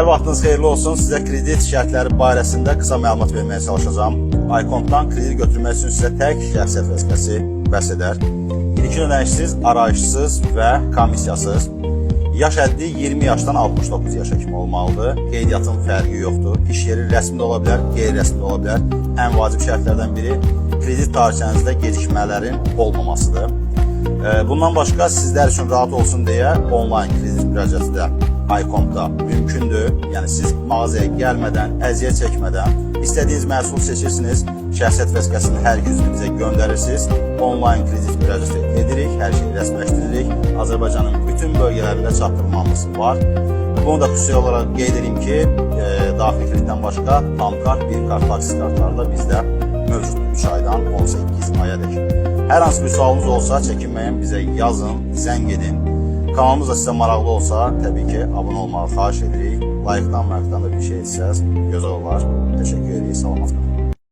Hər vaxtınız xeyirli olsun. Sizə kredit şərtləri barəsində qısa məlumat verməyə çalışacağım. iComp'dan kredit götürmək üçün sizə tək şəxsiyyət vəsiqəsi bəs edər. İlkin ödənişsiz, arayışsız və komissiyasız. Yaş həddi 20 yaşdan 69 yaşa kimi olmalıdır. Qeydiyyatın fərqi yoxdur. İş yeri rəsmi də ola bilər, qeyri-rəsmi də ola bilər. Ən vacib şərtlərdən biri kredit tarixçənizdə gecikmələrin olmamasıdır. Bundan başqa sizlər üçün rahat olsun deyə onlayn kredit müraciəti də iComp'da mümkündür. Yəni siz mağazaya gəlmədən, əziyyət çəkmədən istədiyiniz məhsul seçirsiniz, şəxsiyyət vəsiqəsinin hər iki üzünü bizə göndərirsiniz. Onlayn kredit müraciəti edirik, hər şeyi rəsmiləşdiririk. Azərbaycanın bütün bölgələrində çatdırmamız var. Bunu da xüsusi olaraq qeyd edeyim ki, daxili kreditdən başqa tam kart, bir kart, taksi kartları da bizdə mövcuddur 3 aydan 18 ayadək. Hər hansı bir sualınız olsa çəkinməyin, bizə yazın, zəng edin. Kanalımız da sizə maraqlı olsa, təbii ki, abunə olmağı xahiş edirik. Like-dan, da bir şey etsəz, gözəl olar. Təşəkkür.